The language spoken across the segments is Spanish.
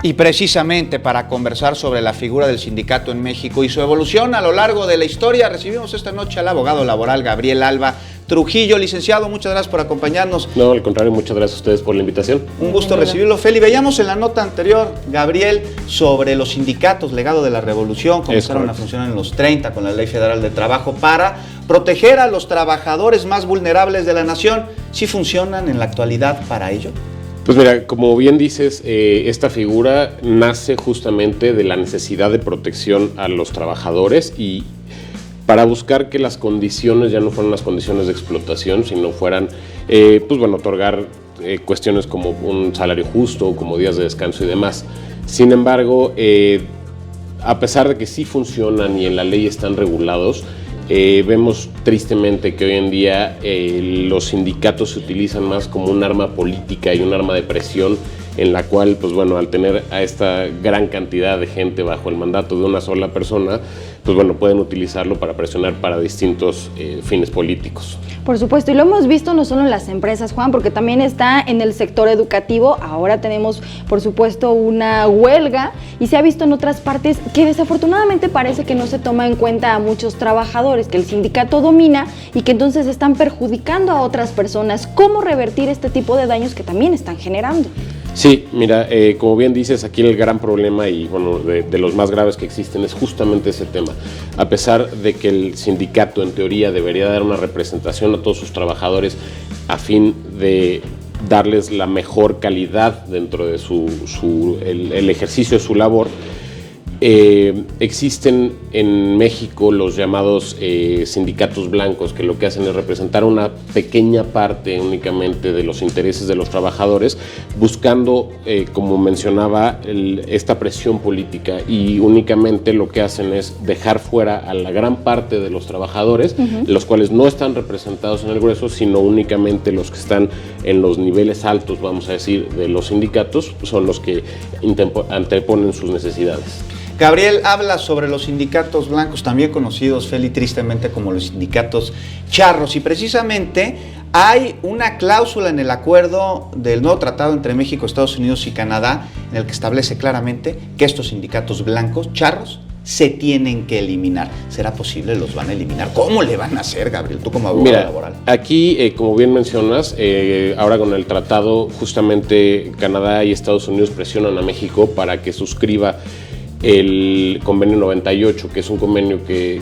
Y precisamente para conversar sobre la figura del sindicato en México y su evolución a lo largo de la historia, recibimos esta noche al abogado laboral Gabriel Alba Trujillo. Licenciado, muchas gracias por acompañarnos. No, al contrario, muchas gracias a ustedes por la invitación. Un gusto recibirlo, Feli. Veíamos en la nota anterior, Gabriel, sobre los sindicatos, legado de la revolución, comenzaron a funcionar en los 30 con la Ley Federal de Trabajo para proteger a los trabajadores más vulnerables de la nación. ¿Sí funcionan en la actualidad para ello? Pues mira, como bien dices, esta figura nace justamente de la necesidad de protección a los trabajadores y para buscar que las condiciones ya no fueran las condiciones de explotación, sino fueran, otorgar cuestiones como un salario justo, como días de descanso y demás. Sin embargo, a pesar de que sí funcionan y en la ley están regulados, vemos tristemente que hoy en día los sindicatos se utilizan más como un arma política y un arma de presión en la cual, al tener a esta gran cantidad de gente bajo el mandato de una sola persona, pueden utilizarlo para presionar para distintos fines políticos. Por supuesto, y lo hemos visto no solo en las empresas, Juan, porque también está en el sector educativo. Ahora tenemos, por supuesto, una huelga y se ha visto en otras partes que desafortunadamente parece que no se toma en cuenta a muchos trabajadores, que el sindicato domina y que entonces están perjudicando a otras personas. ¿Cómo revertir este tipo de daños que también están generando? Sí, mira, como bien dices, aquí el gran problema y de los más graves que existen es justamente ese tema. A pesar de que el sindicato en teoría debería dar una representación a todos sus trabajadores a fin de darles la mejor calidad dentro de el ejercicio de su labor, existen en México los llamados sindicatos blancos, que lo que hacen es representar una pequeña parte únicamente de los intereses de los trabajadores, buscando, como mencionaba, esta presión política, y únicamente lo que hacen es dejar fuera a la gran parte de los trabajadores, los cuales no están representados en el grueso, sino únicamente los que están en los niveles altos, vamos a decir, de los sindicatos, son los que anteponen sus necesidades. Gabriel habla sobre los sindicatos blancos, también conocidos, Feli, tristemente como los sindicatos charros, y precisamente hay una cláusula en el acuerdo del nuevo tratado entre México, Estados Unidos y Canadá, en el que establece claramente que estos sindicatos blancos, charros, se tienen que eliminar. ¿Será posible? ¿Los van a eliminar? ¿Cómo le van a hacer, Gabriel, tú como abogado laboral? Aquí, como bien mencionas, ahora con el tratado, justamente Canadá y Estados Unidos presionan a México para que suscriba el convenio 98, que es un convenio que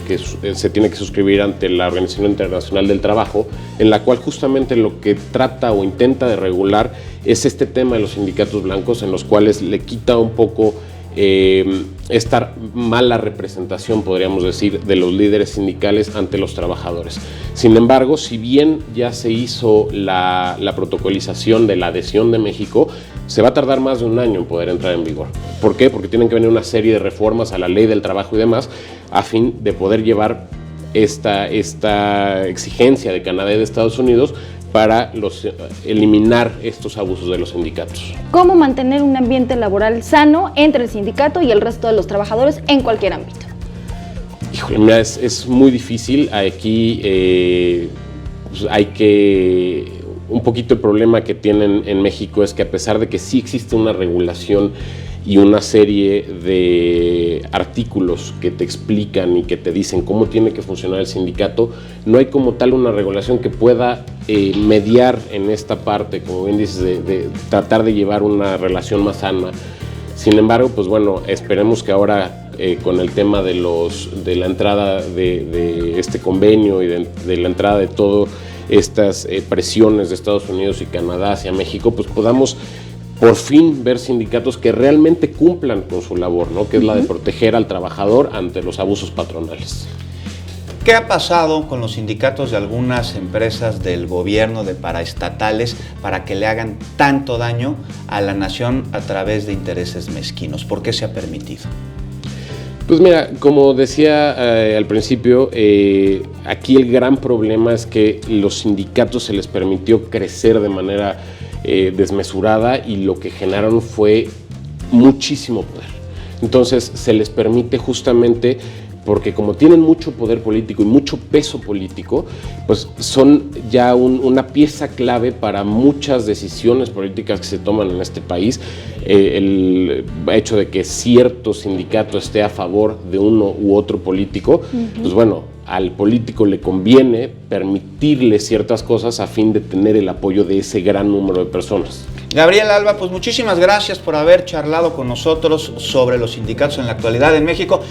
se tiene que suscribir ante la Organización Internacional del Trabajo, en la cual justamente lo que trata o intenta de regular es este tema de los sindicatos blancos, en los cuales le quita un poco esta mala representación, podríamos decir, de los líderes sindicales ante los trabajadores. Sin embargo, si bien ya se hizo la protocolización de la adhesión de México, se va a tardar más de un año en poder entrar en vigor. ¿Por qué? Porque tienen que venir una serie de reformas a la ley del trabajo y demás, a fin de poder llevar esta exigencia de Canadá y de Estados Unidos para eliminar estos abusos de los sindicatos. ¿Cómo mantener un ambiente laboral sano entre el sindicato y el resto de los trabajadores en cualquier ámbito? Híjole, mira, es muy difícil. Aquí hay que... Un poquito el problema que tienen en México es que, a pesar de que sí existe una regulación y una serie de artículos que te explican y que te dicen cómo tiene que funcionar el sindicato, no hay como tal una regulación que pueda mediar en esta parte, como bien dices, de tratar de llevar una relación más sana. Sin embargo, esperemos que ahora con el tema de la entrada de este convenio y de la entrada de todo estas presiones de Estados Unidos y Canadá hacia México, podamos por fin ver sindicatos que realmente cumplan con su labor, ¿no? Que es la de proteger al trabajador ante los abusos patronales. ¿Qué ha pasado con los sindicatos de algunas empresas del gobierno, de paraestatales, para que le hagan tanto daño a la nación a través de intereses mezquinos? ¿Por qué se ha permitido? Pues mira, como decía al principio, aquí el gran problema es que los sindicatos se les permitió crecer de manera desmesurada, y lo que generaron fue muchísimo poder. Entonces se les permite justamente porque como tienen mucho poder político y mucho peso político, pues son ya una pieza clave para muchas decisiones políticas que se toman en este país. El hecho de que cierto sindicato esté a favor de uno u otro político, pues bueno, al político le conviene permitirle ciertas cosas a fin de tener el apoyo de ese gran número de personas. Gabriel Alba, pues muchísimas gracias por haber charlado con nosotros sobre los sindicatos en la actualidad en México.